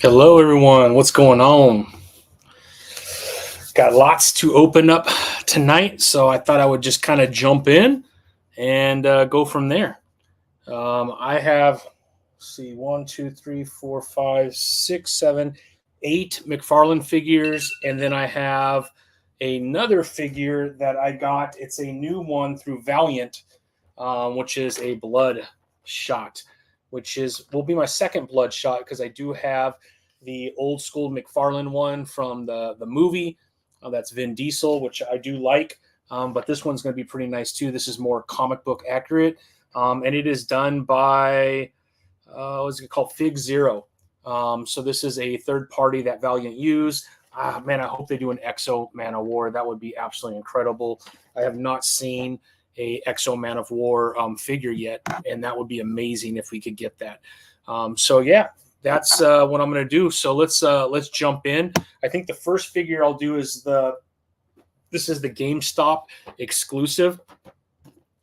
Hello, everyone. What's going on? Got lots to open up tonight, so I thought I would just kind of jump in and go from there. I have, let's see, 8 McFarlane figures, and then I have another figure that I got. It's a new one through Valiant, which is a blood shot, which will be my second blood shot because I do have the old school McFarlane one from the movie. That's Vin Diesel, which I do like. But this one's going to be pretty nice too. This is more comic book accurate. And it is done by, what's it called? Fig Zero. So this is a third party that Valiant used. Man, I hope they do an Exo Man of War. That would be absolutely incredible. I have not seen a Exo Man of War figure yet, and that would be amazing if we could get that. So yeah, that's what I'm going to do. So let's jump in. I think the first figure I'll do is this is the GameStop exclusive,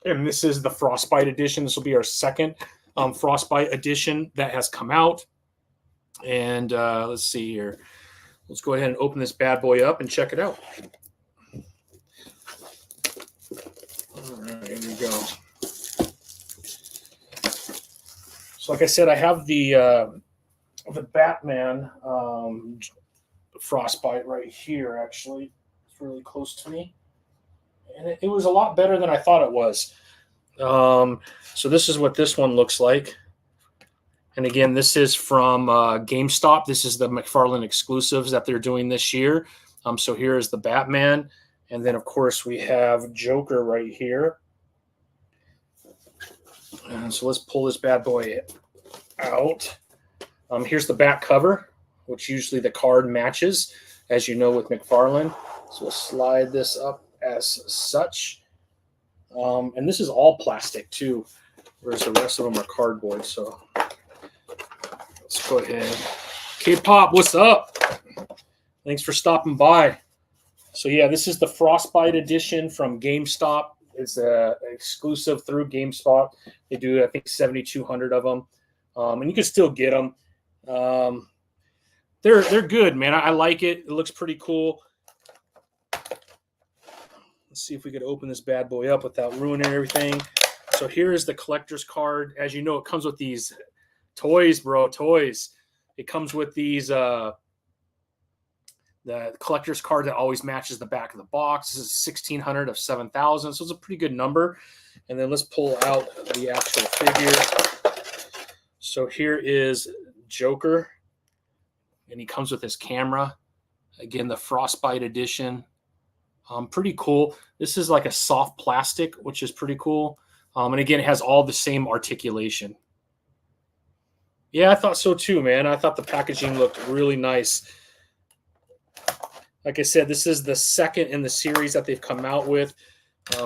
and this is the Frostbite edition. This will be our second Frostbite edition that has come out. And let's see here. Let's go ahead and open this bad boy up and check it out. All right, here we go. So like I said, I have the Batman Frostbite right here, actually. It's really close to me. And it was a lot better than I thought it was. So this is what this one looks like. And again, this is from GameStop. This is the McFarlane exclusives that they're doing this year. So here is the Batman. And then, of course, we have Joker right here. And so let's pull this bad boy out. Here's the back cover, which usually the card matches, as you know, with McFarlane. So we'll slide this up as such. And this is all plastic, too, whereas the rest of them are cardboard. So let's go ahead. K-Pop, what's up? Thanks for stopping by. So, yeah, this is the Frostbite edition from GameStop. It's exclusive through GameStop. They do, I think, 7,200 of them. And you can still get them. They're good, man. I like it. It looks pretty cool. Let's see if we could open this bad boy up without ruining everything. So here is the collector's card. As you know, it comes with these toys, bro. Toys. It comes with these the collector's card that always matches the back of the box. This is 1,600 of 7,000, so it's a pretty good number. And then let's pull out the actual figure. So here is Joker, and he comes with his camera. Again, the Frostbite edition. Pretty cool. This is like a soft plastic, which is pretty cool. And again, it has all the same articulation. Yeah, I thought so too, man. I thought the packaging looked really nice. Like I said, this is the second in the series that they've come out with.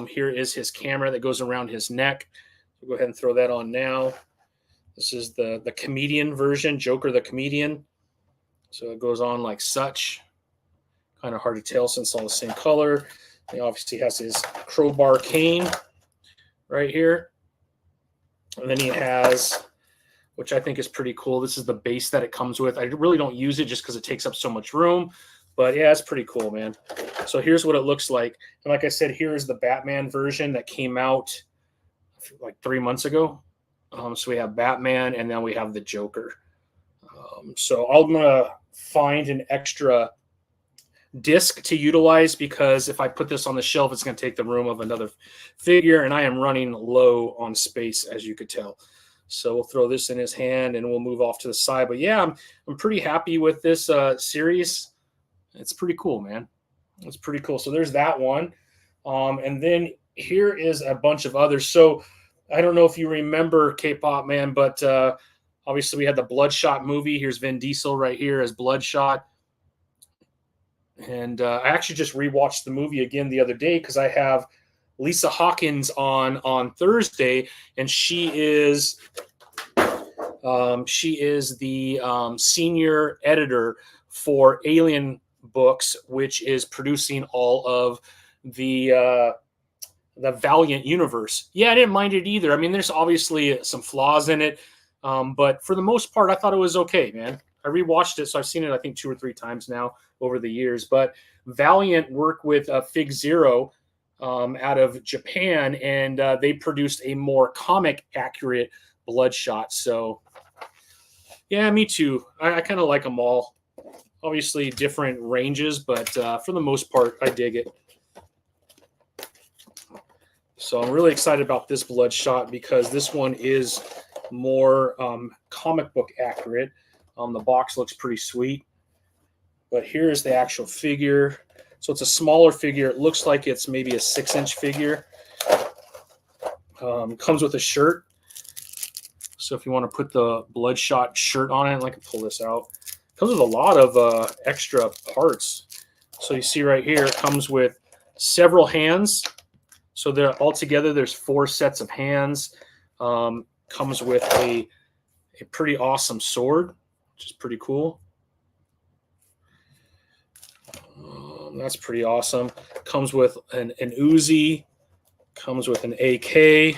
Here is his camera that goes around his neck. We'll go ahead and throw that on now. This is the comedian version, Joker the comedian. So it goes on like such. Kind of hard to tell since it's all the same color. He obviously has his crowbar cane right here. And then he has, which I think is pretty cool, this is the base that it comes with. I really don't use it just because it takes up so much room. But yeah, it's pretty cool, man. So here's what it looks like. And like I said, here is the Batman version that came out like 3 months ago. So we have Batman, and then we have the Joker. So I'm going to find an extra disc to utilize, because if I put this on the shelf, it's going to take the room of another figure, and I am running low on space, as you could tell. So we'll throw this in his hand, and we'll move off to the side. But yeah, I'm pretty happy with this series. It's pretty cool, man. It's pretty cool. So there's that one. And then here is a bunch of others. So I don't know if you remember K-Pop, man, but obviously we had the Bloodshot movie. Here's Vin Diesel right here as Bloodshot. And I actually just rewatched the movie again the other day because I have Lisa Hawkins on Thursday, and she is the senior editor for Alien Books, which is producing all of the Valiant universe. Yeah, I didn't mind it either. I mean, there's obviously some flaws in it, but for the most part, I thought it was okay, man. I rewatched it, so I've seen it I think 2 or 3 times now over the years. But Valiant worked with Fig Zero out of Japan, and they produced a more comic accurate Bloodshot. So yeah, me too. I kind of like them all. Obviously different ranges, but for the most part, I dig it. So I'm really excited about this Bloodshot because this one is more comic book accurate. The box looks pretty sweet. But here's the actual figure. So it's a smaller figure. It looks like it's maybe a 6-inch figure. Comes with a shirt. So if you want to put the Bloodshot shirt on it, I can pull this out. Comes with a lot of extra parts. So you see right here, it comes with several hands. So they're all together. There's 4 sets of hands. Comes with a pretty awesome sword, which is pretty cool. That's pretty awesome. Comes with an Uzi. Comes with an AK.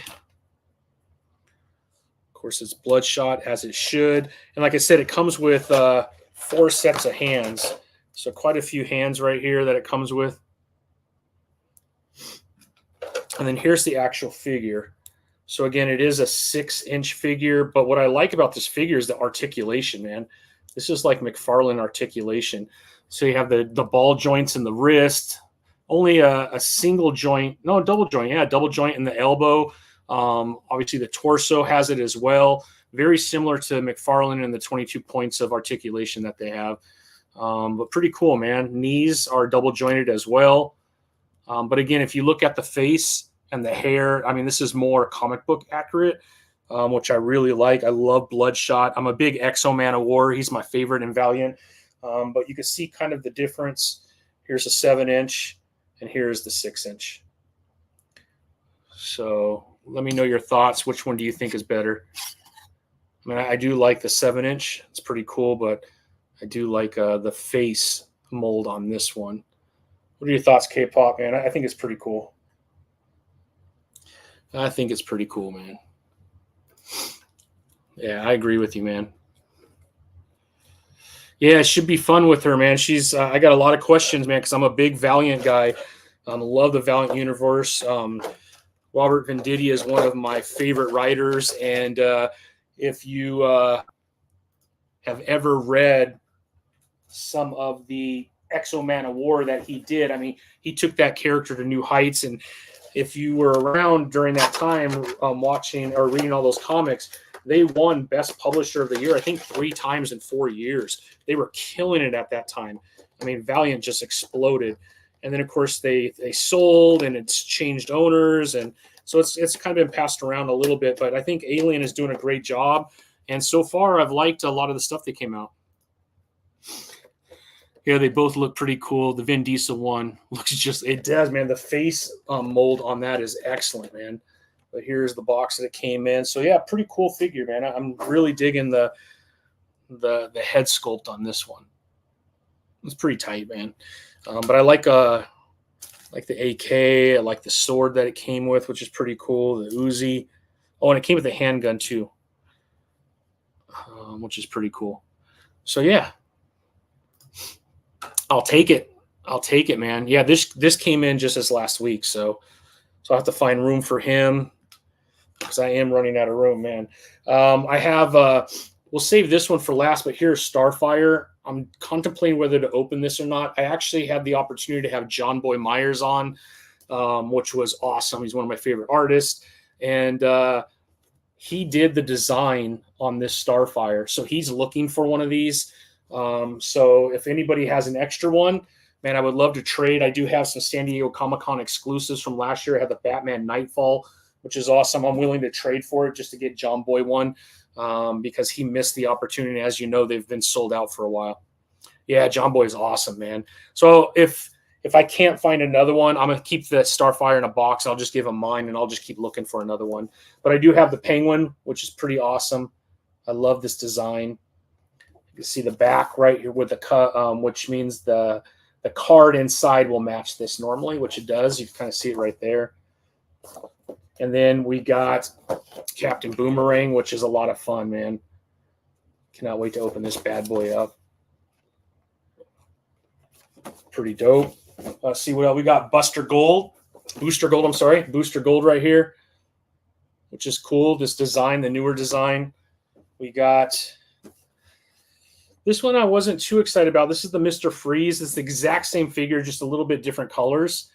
Of course, it's Bloodshot, as it should. And like I said, it comes with 4 sets of hands. So quite a few hands right here that it comes with. And then here's the actual figure. So again, it is a 6-inch figure. But what I like about this figure is the articulation, man. This is like McFarlane articulation. So you have the ball joints in the wrist. Only a single joint. No, double joint. Yeah, double joint in the elbow. Obviously, the torso has it as well. Very similar to McFarlane and the 22 points of articulation that they have. But pretty cool, man. Knees are double jointed as well. But again, if you look at the face and the hair, I mean, this is more comic book accurate, which I really like. I love Bloodshot. I'm a big Exo Man of War. He's my favorite in Valiant. But you can see kind of the difference. Here's a 7-inch, and here's the 6-inch. So let me know your thoughts. Which one do you think is better? I mean, I do like the 7-inch. It's pretty cool, but I do like the face mold on this one. What are your thoughts, K-Pop, man? I think it's pretty cool. I think it's pretty cool, man. Yeah, I agree with you, man. Yeah, it should be fun with her, man. She's I got a lot of questions, man, because I'm a big Valiant guy. Love the Valiant universe. Robert Venditti is one of my favorite writers, and if you have ever read some of the Exo Man of War that he did, I mean, he took that character to new heights. And if you were around during that time watching or reading all those comics, they won Best Publisher of the Year, I think 3 times in 4 years. They were killing it at that time. I mean, Valiant just exploded. And then, of course, they sold, and it's changed owners. And so it's kind of been passed around a little bit. But I think Alien is doing a great job. And so far, I've liked a lot of the stuff that came out. Yeah, they both look pretty cool. The Vin Diesel one looks just, it does, man. The face mold on that is excellent, man. But here's the box that it came in. So, yeah, pretty cool figure, man. I'm really digging the head sculpt on this one. It's pretty tight, man. But I like the AK. I like the sword that it came with, which is pretty cool. The Uzi. Oh, and it came with a handgun, too, which is pretty cool. So, yeah. I'll take it. I'll take it, man. Yeah, this came in just as last week, so I'll have to find room for him because I am running out of room, man. I have we'll save this one for last, but here's Starfire. I'm contemplating whether to open this or not. I actually had the opportunity to have John Boy Myers on, which was awesome. He's one of my favorite artists, and he did the design on this Starfire, so he's looking for one of these. So if anybody has an extra one, man, I would love to trade. I do have some San Diego Comic-Con exclusives from last year. I had the Batman Nightfall, which is awesome. I'm willing to trade for it just to get John Boy one, because he missed the opportunity. As you know, they've been sold out for a while. Yeah, John Boy is awesome, man. So if I can't find another one, I'm going to keep the Starfire in a box. I'll just give him mine, and I'll just keep looking for another one. But I do have the Penguin, which is pretty awesome. I love this design. You can see the back right here with the cut, which means the card inside will match this normally, which it does. You can kind of see it right there. And then we got Captain Boomerang, which is a lot of fun, man. Cannot wait to open this bad boy up. Pretty dope. Let's see what else we got. Booster Gold, I'm sorry. Booster Gold right here, which is cool. This design, the newer design. We got this one I wasn't too excited about. This is the Mr. Freeze. It's the exact same figure, just a little bit different colors.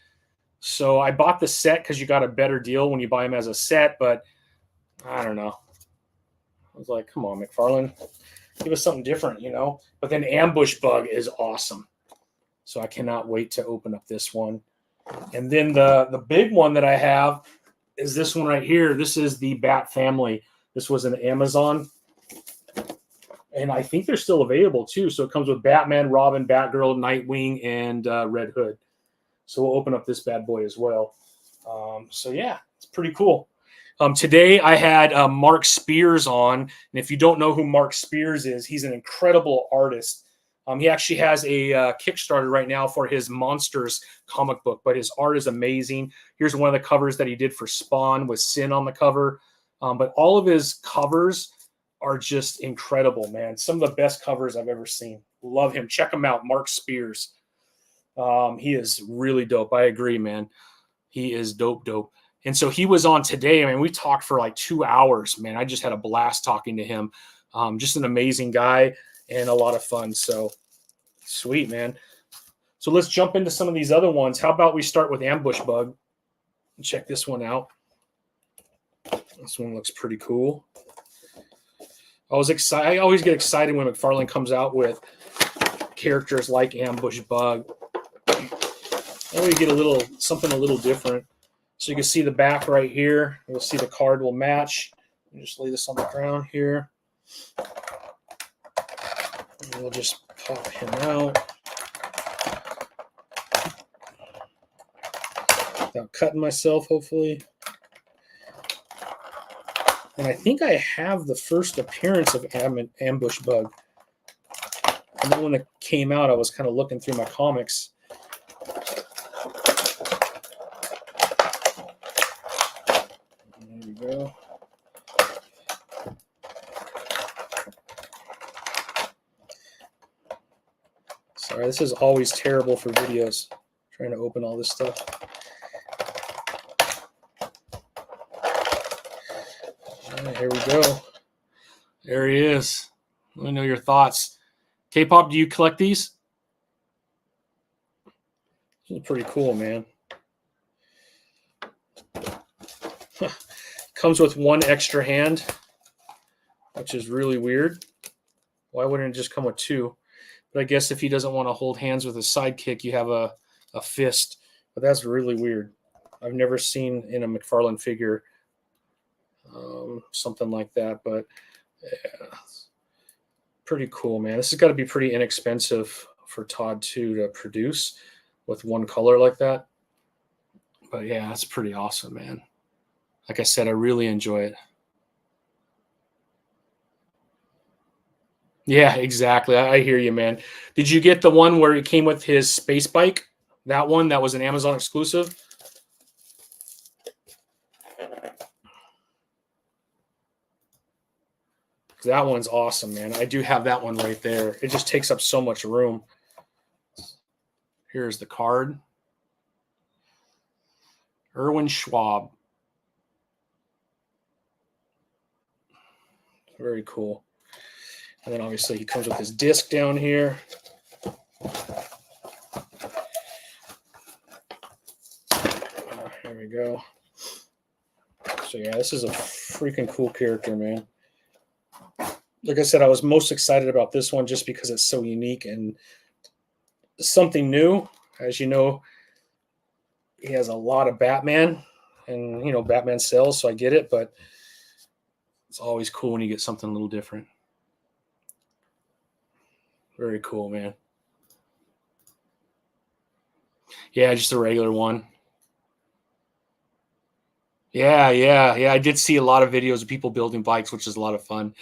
So I bought the set because you got a better deal when you buy them as a set, but I don't know. I was like, come on, McFarlane, give us something different, you know? But then Ambush Bug is awesome. So I cannot wait to open up this one. And then the big one that I have is this one right here. This is the Bat Family. This was an Amazon. And I think they're still available too. So it comes with Batman, Robin, Batgirl, Nightwing, and Red Hood. So we'll open up this bad boy as well. So yeah, it's pretty cool. Today I had Mark Spears on. And if you don't know who Mark Spears is, he's an incredible artist. He actually has a Kickstarter right now for his Monsters comic book, but his art is amazing. Here's one of the covers that he did for Spawn with Sin on the cover. But all of his covers are just incredible, man. Some of the best covers I've ever seen. Love him. Check him out, Mark Spears. He is really dope. I agree, man. He is dope. And so he was on today. I mean, we talked for like 2 hours, man. I just had a blast talking to him. Just an amazing guy and a lot of fun. So sweet, man. So let's jump into some of these other ones. How about we start with Ambush Bug? Check this one out. This one looks pretty cool. I was excited. I always get excited when McFarlane comes out with characters like Ambush Bug. I always get something a little different. So you can see the back right here. You'll see the card will match. I'll just lay this on the ground here. And we'll just pop him out without cutting myself, hopefully. And I think I have the first appearance of Ambush Bug. And then when it came out, I was kind of looking through my comics. There we go. Sorry, this is always terrible for videos, trying to open all this stuff. All right, here we go. There he is. Let me know your thoughts. K-Pop, do you collect these? This is pretty cool, man. Comes with one extra hand, which is really weird. Why wouldn't it just come with two? But I guess if he doesn't want to hold hands with his sidekick, you have a fist. But that's really weird. I've never seen in a McFarlane figure something like that. But yeah, pretty cool, man. This has got to be pretty inexpensive for Todd too to produce with one color like that. But yeah, that's pretty awesome, man. Like I said, I really enjoy it. Yeah, exactly. I hear you, man. Did you get the one where it came with his space bike? That one that was an Amazon exclusive? That one's awesome, man. I do have that one right there. It just takes up so much room. Here's the card. Erwin Schwab. Very cool. And then obviously he comes with his disc down here. Here we go. So yeah, this is a freaking cool character, man. Like I said, I was most excited about this one just because it's so unique and something new. As you know, he has a lot of Batman, and you know, Batman sells, so I get it, but it's always cool when you get something a little different. Very cool, man. Yeah, just a regular one. Yeah. I did see a lot of videos of people building bikes, which is a lot of fun.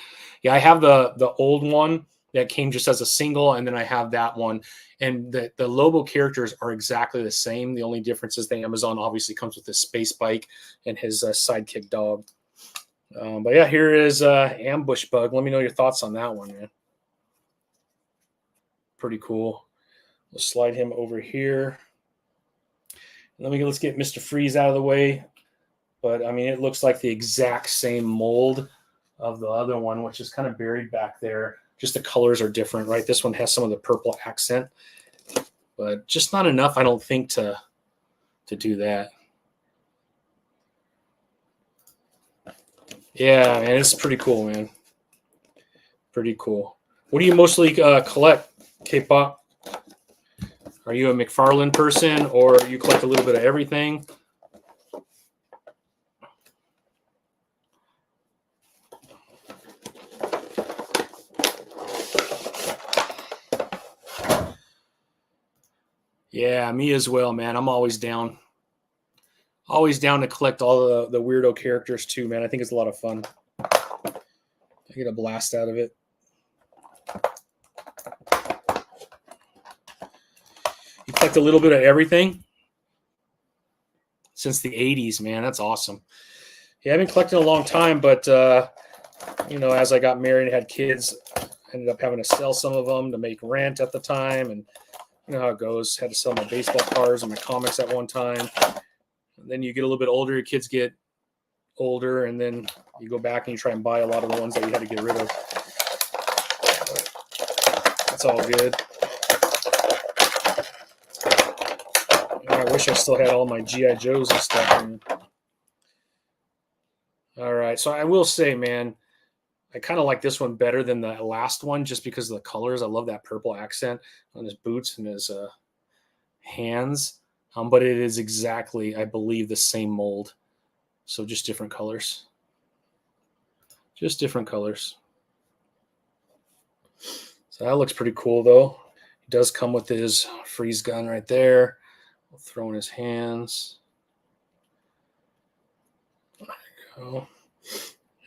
Yeah, I have the old one that came just as a single, and then I have that one. And the Lobo characters are exactly the same. The only difference is the Amazon obviously comes with his space bike and his sidekick dog. But yeah, here is Ambush Bug. Let me know your thoughts on that one, man. Pretty cool. We'll slide him over here. Let's get Mr. Freeze out of the way. But I mean, it looks like the exact same mold of the other one, which is kind of buried back there. Just the colors are different, right? This one has some of the purple accent, but just not enough, I don't think, to do that. Yeah, man, it's pretty cool, man. Pretty cool. What do you mostly collect, K-pop? Are you a McFarlane person, or you collect a little bit of everything? Yeah, me as well, man. I'm always down. Always down to collect all the weirdo characters too, man. I think it's a lot of fun. I get a blast out of it. You collect a little bit of everything since the 80s, man. That's awesome. Yeah, I've been collecting a long time, but as I got married and had kids, I ended up having to sell some of them to make rent at the time, and you know how it goes. Had to sell my baseball cards and my comics at one time. And then you get a little bit older, your kids get older, and then you go back and you try and buy a lot of the ones that you had to get rid of. That's all good. I wish I still had all my G.I. Joes and stuff. All right, so I will say, man, I kind of like this one better than the last one just because of the colors. I love that purple accent on his boots and his hands. But it is exactly, I believe, the same mold. So just different colors. Just different colors. So that looks pretty cool, though. He does come with his freeze gun right there. We'll throw in his hands. There you go.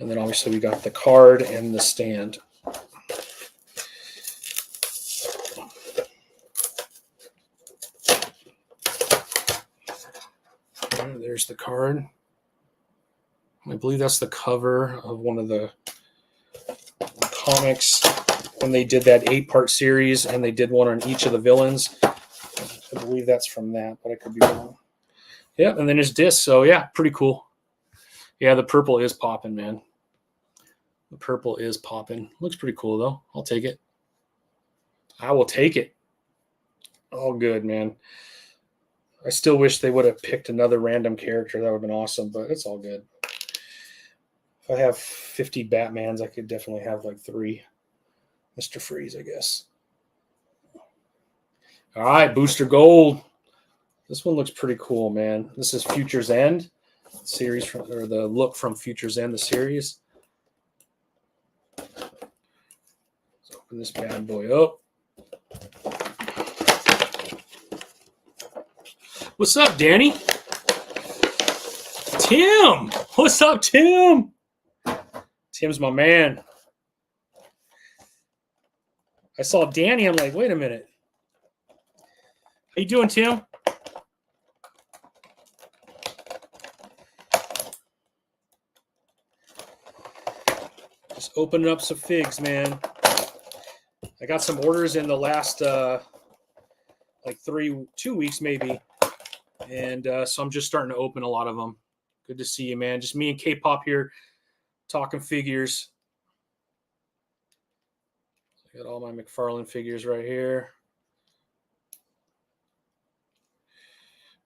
And then obviously we got the card and the stand. And there's the card. I believe that's the cover of one of the comics when they did that 8-part series, and they did one on each of the villains. I believe that's from that, but I could be wrong. Yeah, and then there's disc. So yeah, pretty cool. Yeah, the purple is popping, man. The purple is popping. Looks pretty cool, though. I'll take it. I will take it. All good, man. I still wish they would have picked another random character. That would have been awesome, but it's all good. If I have 50 Batmans, I could definitely have like 3 Mr. Freeze, I guess. All right, Booster Gold. This one looks pretty cool, man. This is Future's End series, or the look from Future's End, the series. Let's open this bad boy up. What's up, Danny? Tim! What's up, Tim? Tim's my man. I saw Danny. I'm like, wait a minute. How you doing, Tim? Just opening up some figs, man. I got some orders in the last 2 weeks maybe, and so I'm just starting to open a lot of them. Good to see you, man. Just me and K-pop here talking figures. I got all my McFarlane figures right here.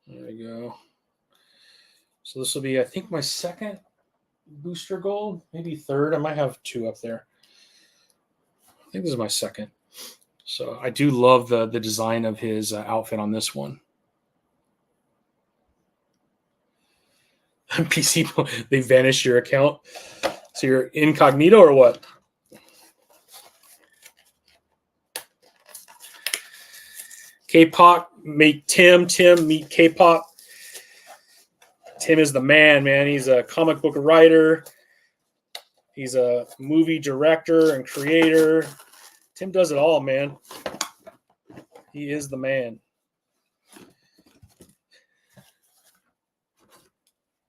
There we go. So this will be, I think, my second Booster Gold, maybe third. I might have 2 up there. I think this is my second. So I do love the design of his outfit on this one. PC, they vanish your account. So you're incognito or what? K-pop, meet Tim. Tim, meet K-pop. Tim is the man. He's a comic book writer. He's a movie director and creator. Tim does it all, man. He is the man.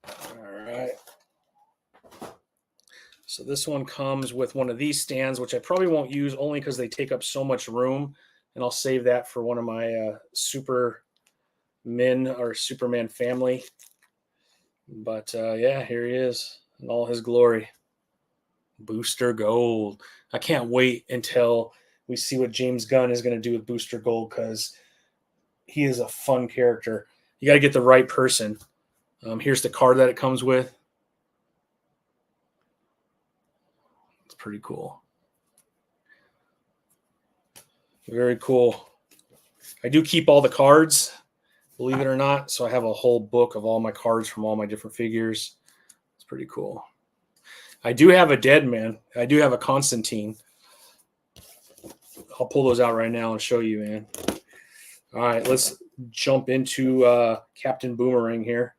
All right. So this one comes with one of these stands, which I probably won't use only because they take up so much room, and I'll save that for one of my Superman or Superman family. But yeah, here he is in all his glory. Booster Gold. I can't wait until we see what James Gunn is going to do with Booster Gold, because he is a fun character. You got to get the right person. Here's the card that it comes with. It's pretty cool. Very cool. I do keep all the cards, believe it or not. So I have a whole book of all my cards from all my different figures. It's pretty cool. I do have a Dead Man. I do have a Constantine. I'll pull those out right now and show you, man. All right, let's jump into Captain Boomerang here.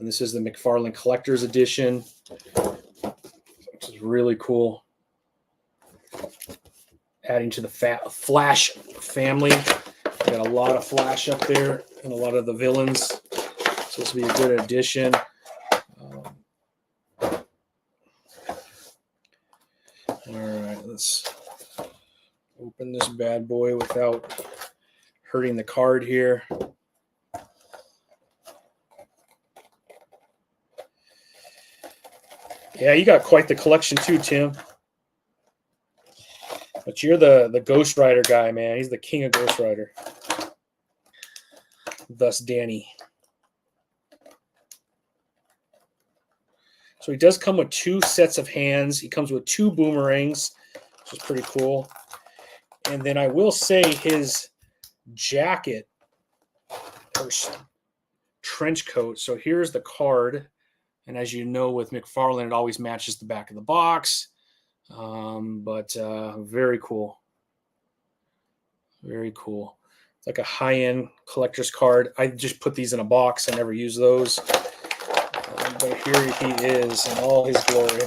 And this is the McFarlane Collector's Edition, which is really cool. Adding to the Flash family. Got a lot of Flash up there and a lot of the villains. So this will be a good addition. All right, let's open this bad boy without hurting the card here. Yeah, you got quite the collection too, Tim. But you're the Ghost Rider guy, man. He's the king of Ghost Rider. Thus, Danny. So he does come with 2 sets of hands. He comes with 2 boomerangs, which is pretty cool. And then I will say his jacket or trench coat. So here's the card. And as you know, with McFarlane, it always matches the back of the box. But very cool. Very cool. It's like a high-end collector's card. I just put these in a box. I never use those. But here he is in all his glory.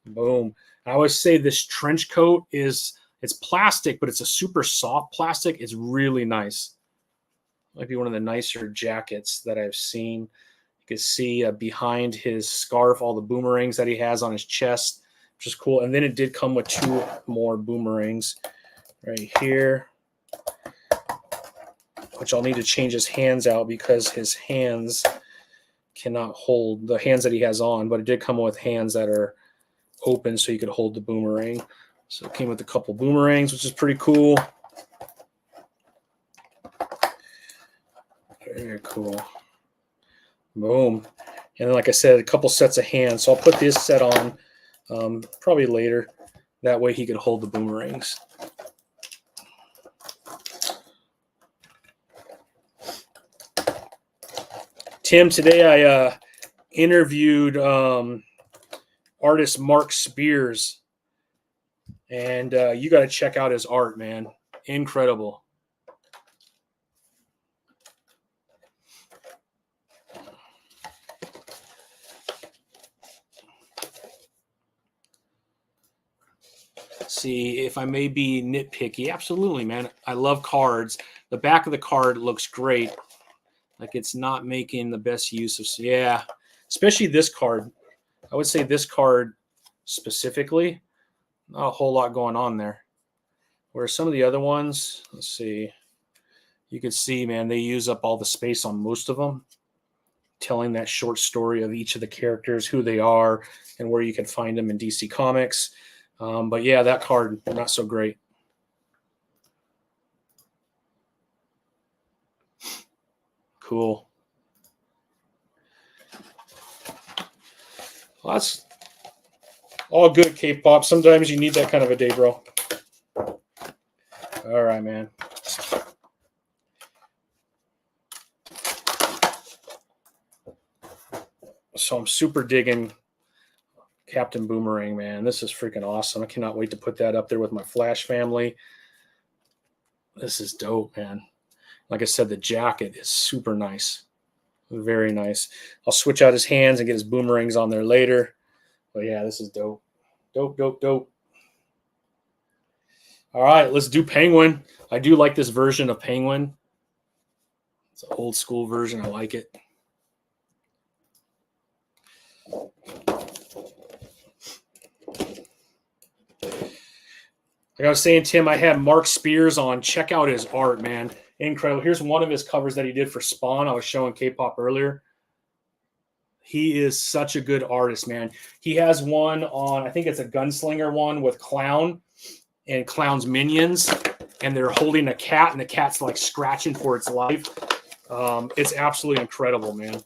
Boom. I always say this trench coat it's plastic, but it's a super soft plastic. It's really nice. Might be one of the nicer jackets that I've seen. You can see behind his scarf all the boomerangs that he has on his chest, which is cool. And then it did come with 2 more boomerangs right here, which I'll need to change his hands out because his hands cannot hold the hands that he has on, but it did come with hands that are open so you could hold the boomerang. So it came with a couple boomerangs, which is pretty cool. Very cool. Boom. And then, like I said, a couple sets of hands. So I'll put this set on probably later. That way he could hold the boomerangs. Tim, today I interviewed artist Mark Spears, and you got to check out his art, man. Incredible. See, if I may be nitpicky, absolutely, man. I love cards. The back of the card looks great. Like it's not making the best use of, yeah, especially this card. I would say this card specifically, not a whole lot going on there. Whereas some of the other ones, let's see, you could see, man, they use up all the space on most of them, telling that short story of each of the characters, who they are, and where you can find them in DC Comics. But yeah, that card, not so great. Cool. Well, that's all good, K-pop. Sometimes you need that kind of a day, bro. All right, man. So I'm super digging Captain Boomerang, man. This is freaking awesome. I cannot wait to put that up there with my Flash family. This is dope, man. Like I said, the jacket is super nice. Very nice. I'll switch out his hands and get his boomerangs on there later. But yeah, this is dope. Dope, dope, dope. All right, let's do Penguin. I do like this version of Penguin. It's an old school version. I like it. Like I was saying, Tim, I had Mark Spears on. Check out his art, man. Incredible. Here's one of his covers that he did for Spawn. I was showing K-pop earlier. He is such a good artist, man. He has one on, I think it's a Gunslinger one with Clown and Clown's minions, and they're holding a cat, and the cat's like scratching for its life. It's absolutely incredible, man.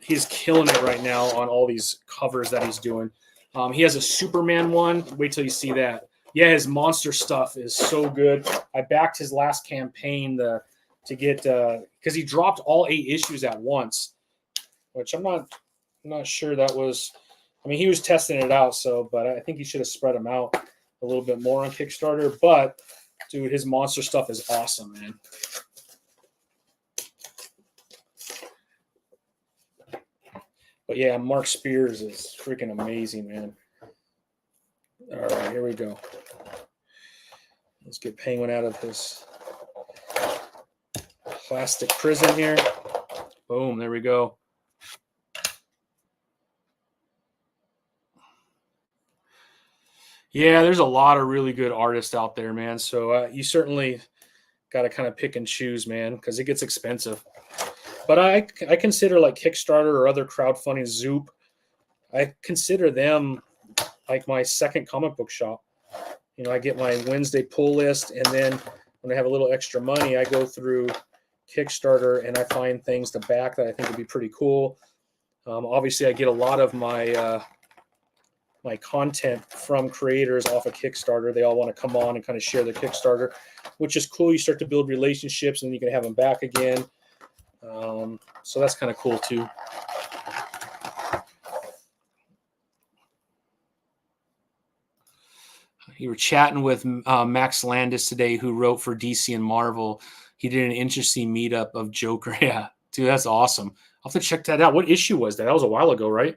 He's killing it right now on all these covers that he's doing. He has a Superman one. Wait till you see that. Yeah, his monster stuff is so good. I backed his last campaign to get because he dropped all 8 issues at once, which I'm not sure that was. I mean, he was testing it out, but I think he should have spread them out a little bit more on Kickstarter. But dude, his monster stuff is awesome, man. But yeah, Mark Spears is freaking amazing, man. All right, here we go. Let's get Penguin out of his plastic prison here. Boom, there we go. Yeah, there's a lot of really good artists out there, man. So you certainly got to kind of pick and choose, man, because it gets expensive. But I consider like Kickstarter or other crowdfunding, Zoop, I consider them like my second comic book shop. You know, I get my Wednesday pull list, and then when I have a little extra money, I go through Kickstarter and I find things to back that I think would be pretty cool. Obviously, I get a lot of my my content from creators off of Kickstarter. They all want to come on and kind of share their Kickstarter, which is cool. You start to build relationships, and you can have them back again. So that's kind of cool too. You were chatting with Max Landis today, who wrote for DC and Marvel. He did an interesting meetup of Joker. Yeah, dude, that's awesome. I'll have to check that out. What issue was that? That was a while ago, right?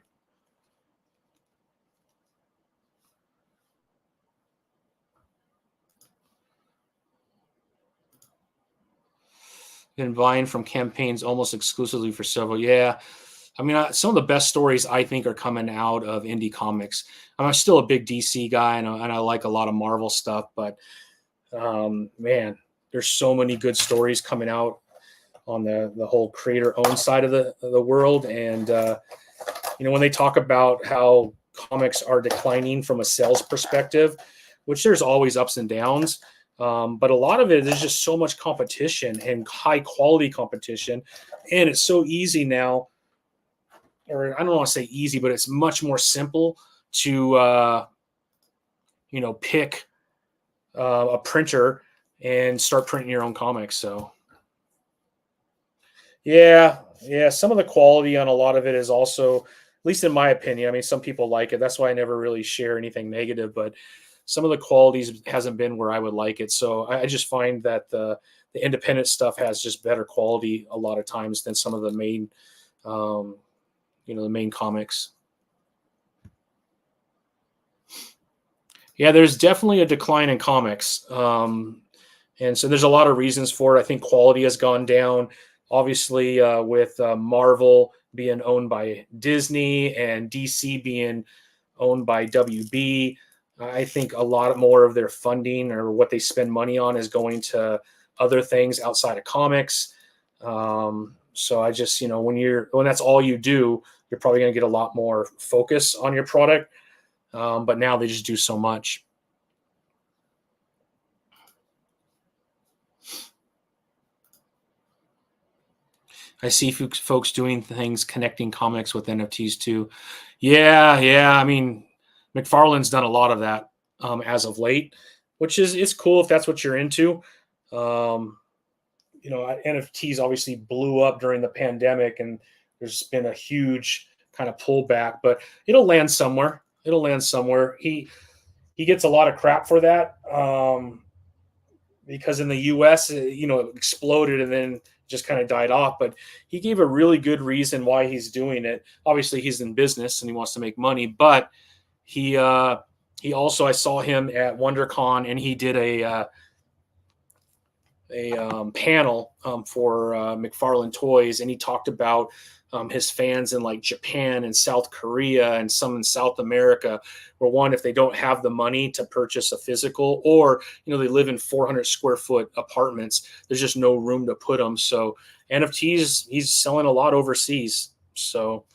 Been buying from campaigns almost exclusively for several. Yeah. I mean, some of the best stories I think are coming out of indie comics. I'm still a big DC guy, and I like a lot of Marvel stuff, but man, there's so many good stories coming out on the whole creator-owned side of the world. And you know, when they talk about how comics are declining from a sales perspective, which there's always ups and downs, but a lot of it is just so much competition and high quality competition, and it's so easy now. Or I don't want to say easy, but it's much more simple to, you know, pick a printer and start printing your own comics. So, yeah, some of the quality on a lot of it is also, at least in my opinion, I mean, some people like it. That's why I never really share anything negative, but some of the qualities hasn't been where I would like it. So I just find that the independent stuff has just better quality a lot of times than some of the main, you know, the main comics. Yeah, there's definitely a decline in comics. And so there's a lot of reasons for it. I think quality has gone down. Obviously, with Marvel being owned by Disney and DC being owned by WB, I think a lot more of their funding or what they spend money on is going to other things outside of comics. So I just, you know, when that's all you do, you're probably going to get a lot more focus on your product. But now they just do so much. I see folks doing things connecting comics with NFTs too. Yeah. I mean, McFarlane's done a lot of that as of late, which is cool if that's what you're into. You know, NFTs obviously blew up during the pandemic, and there's been a huge kind of pullback, but it'll land somewhere. He gets a lot of crap for that because in the US, you know, it exploded and then just kind of died off. But he gave a really good reason why he's doing it. Obviously, he's in business and he wants to make money, but he also, I saw him at WonderCon, and he did panel for McFarlane Toys, and he talked about his fans in like Japan and South Korea and some in South America, where one, if they don't have the money to purchase a physical, or they live in 400 square foot apartments, there's just no room to put them. So NFTs, he's selling a lot overseas. So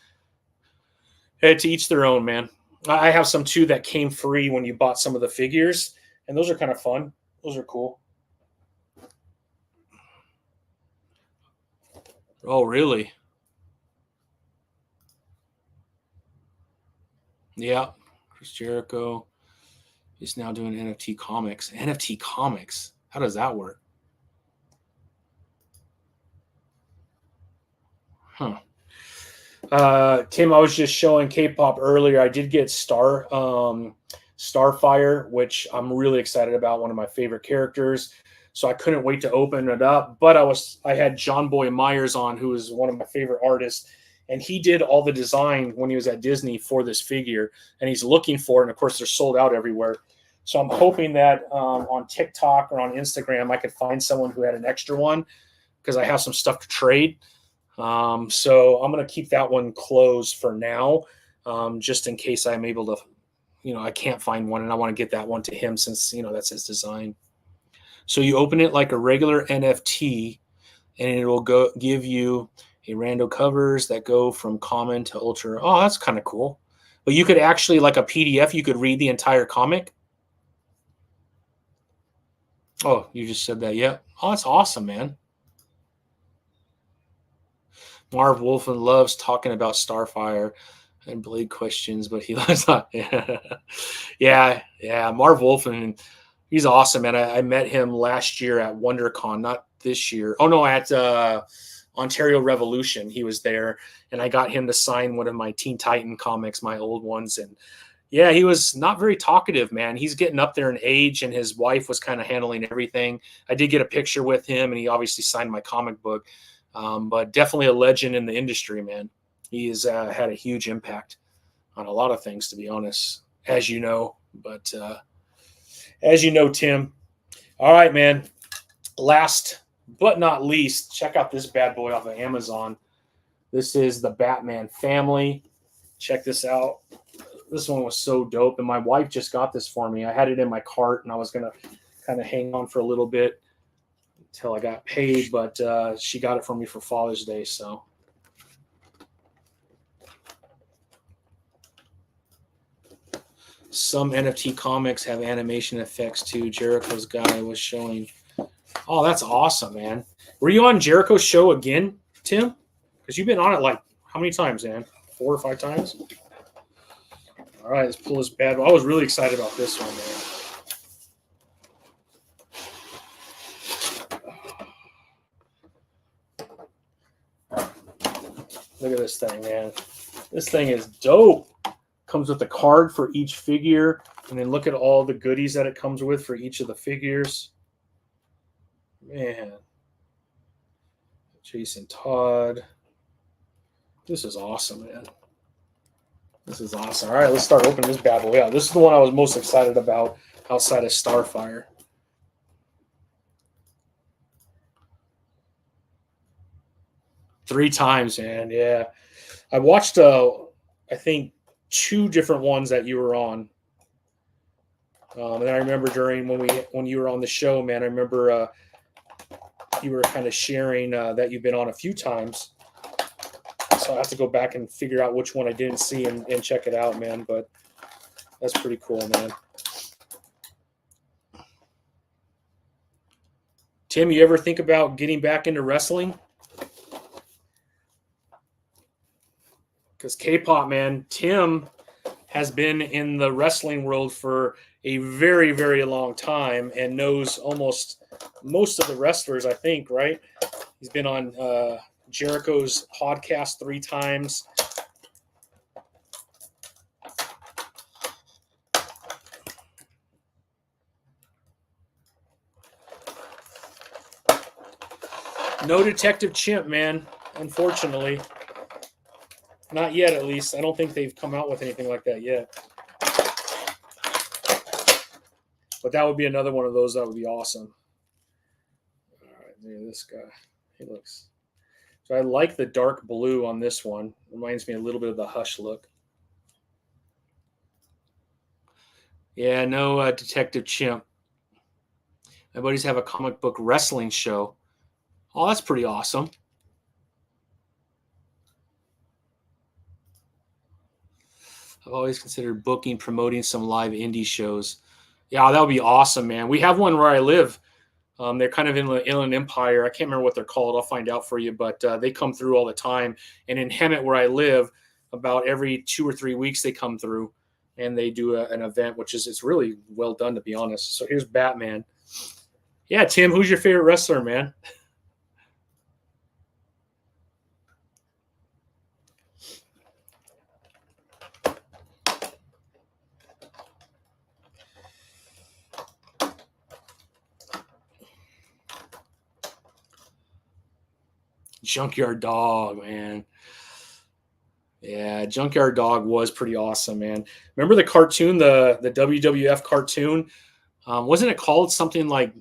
hey, to each their own, man. I have some too that came free when you bought some of the figures, and those are kind of fun. Those are cool. Oh, really? Yeah. Chris Jericho. He's now doing NFT comics. NFT comics. How does that work? Huh. Tim, I was just showing K-pop earlier. I did get Starfire, which I'm really excited about. One of my favorite characters. So I couldn't wait to open it up. But I had John Boy Myers on, who is one of my favorite artists, and he did all the design when he was at Disney for this figure, and he's looking for it. And of course, they're sold out everywhere. So I'm hoping that on TikTok or on Instagram, I could find someone who had an extra one, because I have some stuff to trade. So I'm going to keep that one closed for now, just in case I'm able to, I can't find one, and I want to get that one to him since, that's his design. So you open it like a regular NFT, and it will give you a rando covers that go from common to ultra. Oh, that's kind of cool. But you could actually, like a PDF, you could read the entire comic. Oh, you just said that. Yeah. Oh, that's awesome, man. Marv Wolfman loves talking about Starfire and Blade questions, but he loves not. Yeah. Marv Wolfman, he's awesome, man. I met him last year at WonderCon, not this year. Oh no, at Ontario Revolution. He was there, and I got him to sign one of my Teen Titan comics, my old ones. And yeah, he was not very talkative, man. He's getting up there in age, and his wife was kind of handling everything. I did get a picture with him, and he obviously signed my comic book. But definitely a legend in the industry, man. He has had a huge impact on a lot of things, to be honest, as you know. But as you know, Tim. All right, man. Last but not least, check out this bad boy off of Amazon. This is the Batman Family. Check this out. This one was so dope, and my wife just got this for me. I had it in my cart, and I was going to kind of hang on for a little bit until I got paid, but she got it for me for Father's Day. So some NFT comics have animation effects too. Jericho's guy was showing. Oh, that's awesome, man. Were you on Jericho's show again, Tim? Because you've been on it like how many times, man? 4 or 5 times? All right, let's pull this bad one. I was really excited about this one, man. Look at this thing, man. This thing is dope. Comes with a card for each figure, and then look at all the goodies that it comes with for each of the figures. Man. Jason Todd. This is awesome, man. This is awesome. All right, let's start opening this bad boy out. This is the one I was most excited about outside of Starfire. Three times, man. Yeah. I watched, I think, 2 different ones that you were on. And I remember when you were on the show, man, I remember you were kind of sharing that you've been on a few times. So I have to go back and figure out which one I didn't see and check it out, man. But that's pretty cool, man. Tim, you ever think about getting back into wrestling? Because K-pop, man, Tim has been in the wrestling world for a very, very long time and knows almost most of the wrestlers, I think, right? He's been on Jericho's podcast 3 times. No Detective Chimp, man, unfortunately. Not yet, at least. I don't think they've come out with anything like that yet. But that would be another one of those that would be awesome. Yeah, this guy, he looks. So I like the dark blue on this one. Reminds me a little bit of the Hush look. Yeah, no Detective Chimp. My buddies have a comic book wrestling show. Oh, that's pretty awesome. I've always considered booking, promoting some live indie shows. Yeah, that would be awesome, man. We have one where I live. They're kind of in the Inland Empire. I can't remember what they're called. I'll find out for you. But they come through all the time. And in Hemet, where I live, about every 2 or 3 weeks they come through and they do an event, which is it's really well done, to be honest. So here's Batman. Yeah, Tim, who's your favorite wrestler, man? Junkyard Dog, man. Yeah, Junkyard Dog was pretty awesome, man. Remember the cartoon, the WWF cartoon? Wasn't it called something like,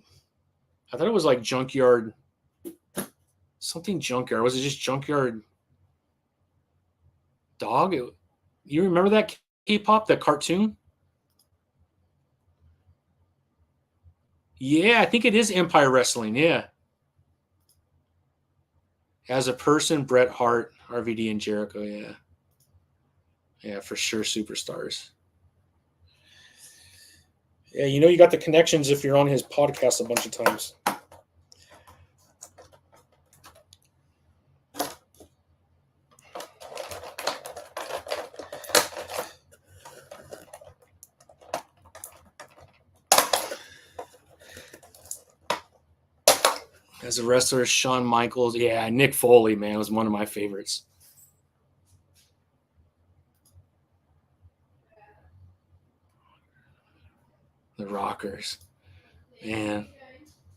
I thought it was like Junkyard, something Junkyard. Was it just Junkyard Dog? You remember that K-pop, the cartoon? Yeah, I think it is Empire Wrestling. Yeah. As a person, Bret Hart, RVD, and Jericho. Yeah. Yeah, for sure. Superstars. Yeah, you know you got the connections if you're on his podcast a bunch of times. As a wrestler, Shawn Michaels. Yeah, Nick Foley, man, was one of my favorites. The Rockers. Man,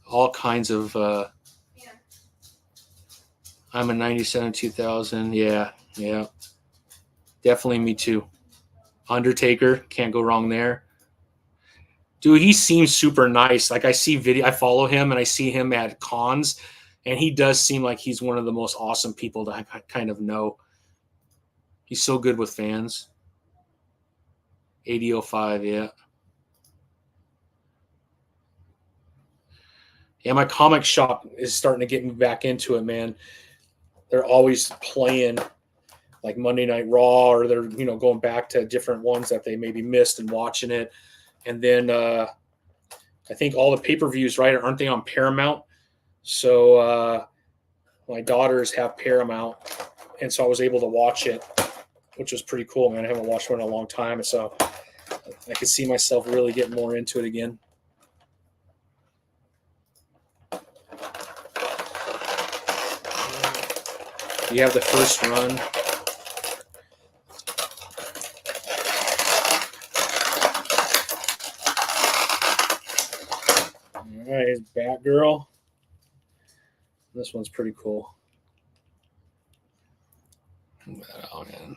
all kinds of. I'm a 97, 2000. Yeah, yeah. Definitely me too. Undertaker, can't go wrong there. Dude, he seems super nice. Like I see video, I follow him and I see him at cons, and he does seem like he's one of the most awesome people that I kind of know. He's so good with fans. 8005, yeah. Yeah, my comic shop is starting to get me back into it, man. They're always playing like Monday Night Raw, or they're going back to different ones that they maybe missed and watching it. And then I think all the pay-per-views, right, aren't they on Paramount? So my daughters have Paramount, and so I was able to watch it, which was pretty cool, man. I haven't watched one in a long time, and so I could see myself really getting more into it again. You have the first run. All right, here's Batgirl. This one's pretty cool. Oh, man.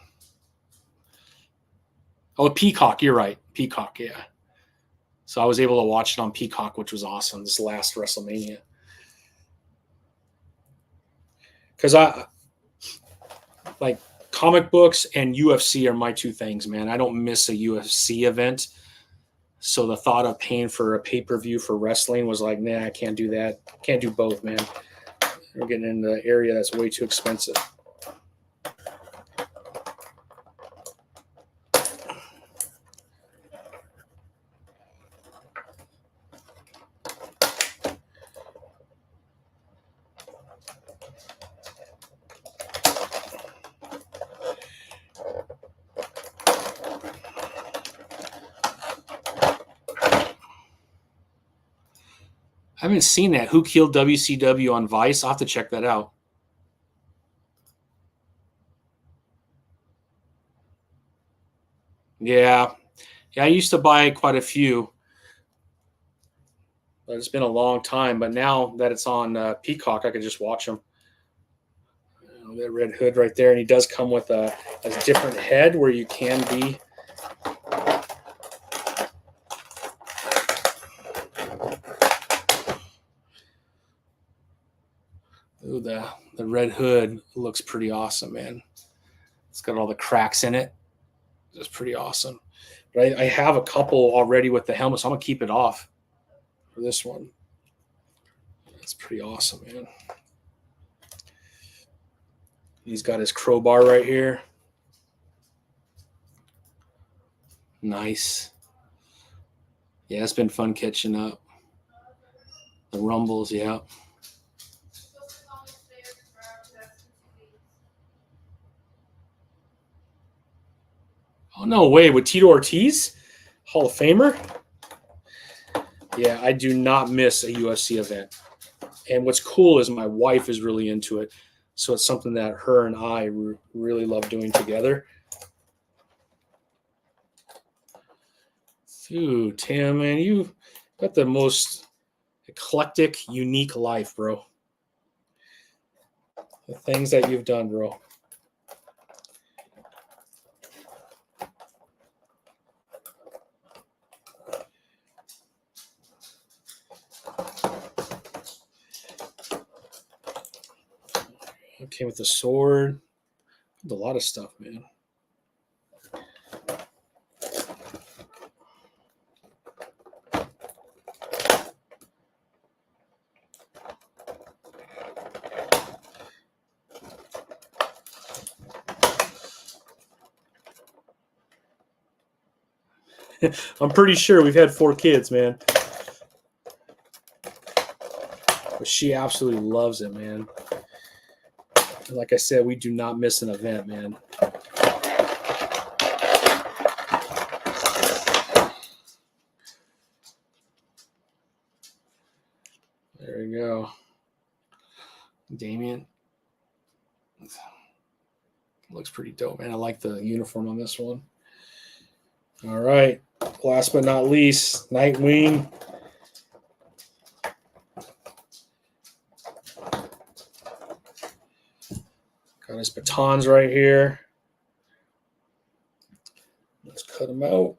Oh, Peacock. You're right. Peacock, yeah. So I was able to watch it on Peacock, which was awesome, this last WrestleMania. Because like comic books and UFC are my two things, man. I don't miss a UFC event. So the thought of paying for a pay-per-view for wrestling was like, nah, I can't do that. Can't do both, man. We're getting in the area that's way too expensive. I haven't seen that. Who Killed WCW on Vice? I'll have to check that out. Yeah. Yeah, I used to buy quite a few. But it's been a long time. But now that it's on Peacock, I can just watch them. That Red Hood right there. And he does come with a different head where you can be. Ooh, the Red Hood looks pretty awesome, man. It's got all the cracks in it. It's pretty awesome. But I have a couple already with the helmet, so I'm going to keep it off for this one. It's pretty awesome, man. He's got his crowbar right here. Nice. Yeah, it's been fun catching up. The rumbles, yeah. Oh, no way. With Tito Ortiz? Hall of Famer? Yeah, I do not miss a UFC event. And what's cool is my wife is really into it. So it's something that her and I really love doing together. Dude, Tim, man, you got the most eclectic, unique life, bro. The things that you've done, bro. Okay, with the sword. A lot of stuff, man. I'm pretty sure we've had 4 kids, man. But she absolutely loves it, man. And like I said, we do not miss an event, man. There we go. Damien. Looks pretty dope, man. I like the uniform on this one. All right. Last but not least, Nightwing. Got his batons right here. Let's cut them out.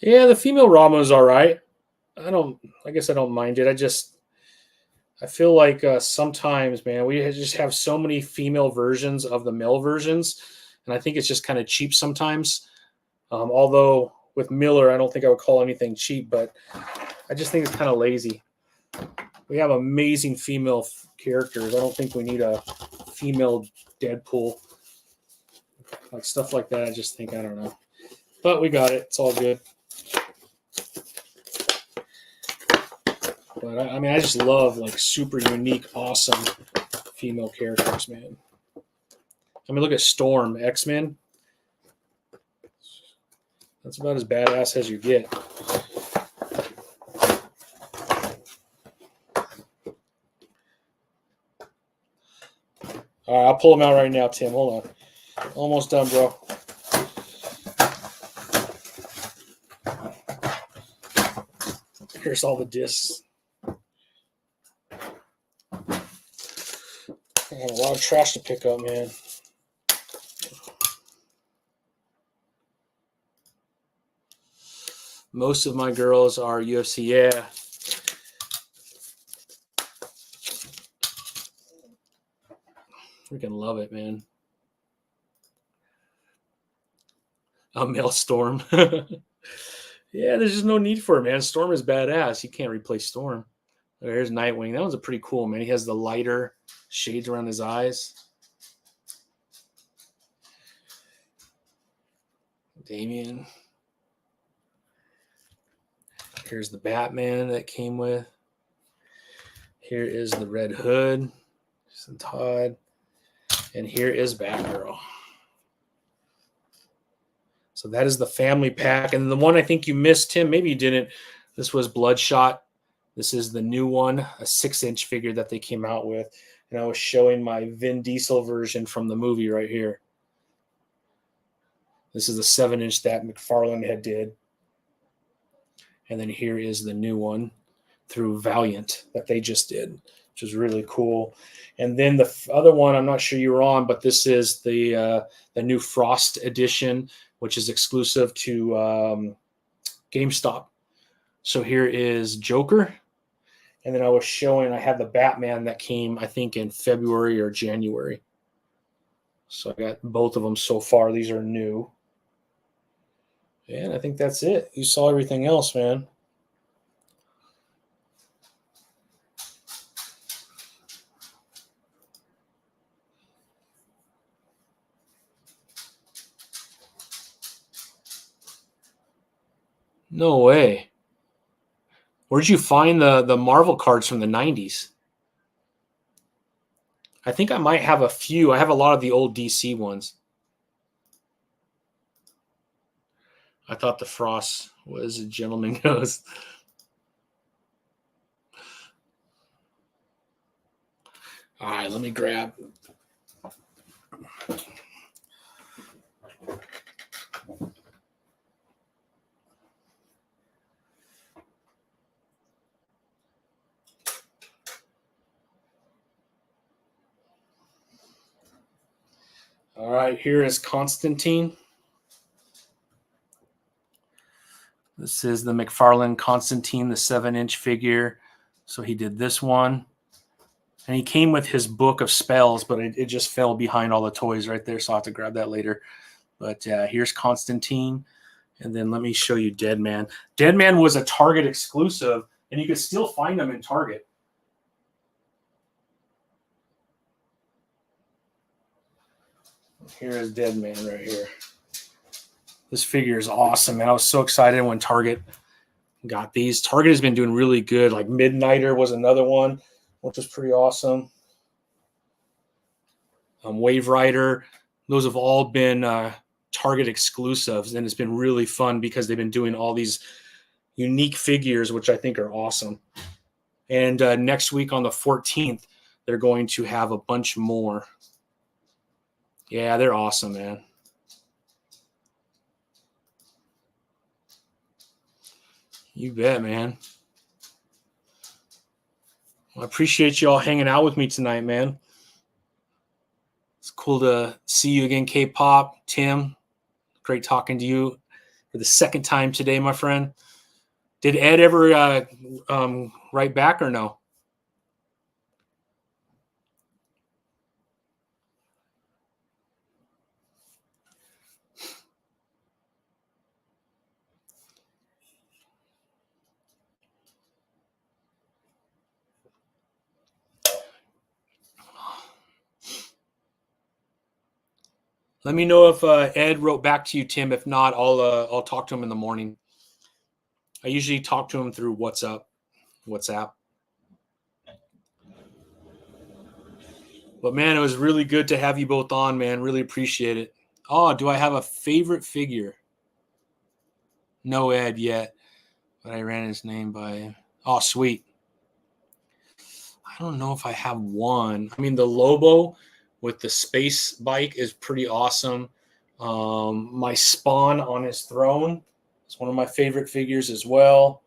Yeah, the female Rama is all right. I guess I don't mind it. I feel like sometimes, man, we just have so many female versions of the male versions, and I think it's just kind of cheap sometimes. Although with Miller, I don't think I would call anything cheap, but I just think it's kind of lazy. We have amazing female characters. I don't think we need a female Deadpool. Like stuff like that, I just think, I don't know. But we got it. It's all good. But I mean, I just love like super unique, awesome female characters, man. I mean, look at Storm, X-Men. That's about as badass as you get. All right, I'll pull them out right now, Tim. Hold on. Almost done, bro. Here's all the discs. I have a lot of trash to pick up, man. Most of my girls are UFC, yeah. Freaking love it, man. A male Storm. Yeah, there's just no need for it, man. Storm is badass. You can't replace Storm. There's Nightwing. That one's a pretty cool, man. He has the lighter shades around his eyes. Damien. Here's the Batman that came with. Here is the Red Hood. Jason Todd. And here is Batgirl. So that is the family pack. And the one I think you missed, Tim, maybe you didn't. This was Bloodshot. This is the new one, a 6-inch figure that they came out with. And I was showing my Vin Diesel version from the movie right here. This is the 7-inch that McFarlane had did. And then here is the new one through Valiant that they just did, which is really cool. And then the other one, I'm not sure you were on, but this is the new Frost edition, which is exclusive to GameStop. So here is Joker. And then I was showing, I had the Batman that came, I think, in February or January. So I got both of them so far. These are new. And I think that's it. You saw everything else, man. No way. Where'd you find the Marvel cards from the 90s? I think I might have a few. I have a lot of the old DC ones. I thought the Frost was a gentleman goes. All right, let me grab. All right, here is Constantine. This is the McFarlane Constantine, the 7-inch figure. So he did this one. And he came with his book of spells, but it just fell behind all the toys right there, so I'll have to grab that later. But here's Constantine. And then let me show you Deadman. Deadman was a Target exclusive, and you could still find them in Target. Here is Deadman right here. This figure is awesome, man. I was so excited when Target got these. Target has been doing really good. Like Midnighter was another one, which was pretty awesome. Wave Rider. Those have all been Target exclusives, and it's been really fun because they've been doing all these unique figures, which I think are awesome. And next week on the 14th, they're going to have a bunch more. Yeah, they're awesome, man. You bet, man. Well, I appreciate you all hanging out with me tonight, man. It's cool to see you again, K-Pop. Tim, great talking to you for the second time today, my friend. Did Ed ever write back or no? Let me know if Ed wrote back to you, Tim. If not, I'll talk to him in the morning. I usually talk to him through WhatsApp. But man, it was really good to have you both on, man. Really appreciate it. Oh, do I have a favorite figure? No Ed yet, but I ran his name by. Oh, sweet. I don't know if I have one. I mean, the Lobo with the space bike is pretty awesome. My Spawn on his throne is one of my favorite figures as well.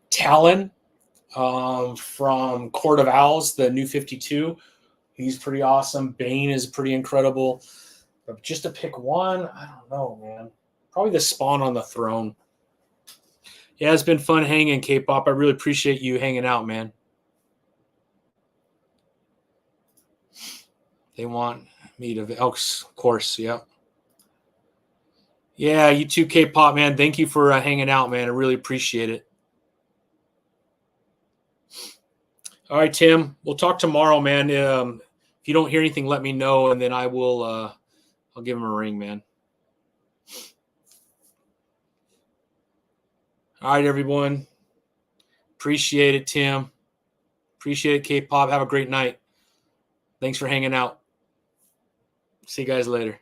Talon from Court of Owls, the new 52. He's pretty awesome. Bane is pretty incredible. But just to pick one, I don't know, man. Probably the Spawn on the throne. Yeah, it's been fun hanging, K-Pop. I really appreciate you hanging out, man. They want me to... Oh, of course, yeah. Yeah, you too, K-Pop, man. Thank you for hanging out, man. I really appreciate it. All right, Tim. We'll talk tomorrow, man. If you don't hear anything, let me know, and then I will I'll give him a ring, man. All right, everyone. Appreciate it, Tim. Appreciate it, K-Pop. Have a great night. Thanks for hanging out. See you guys later.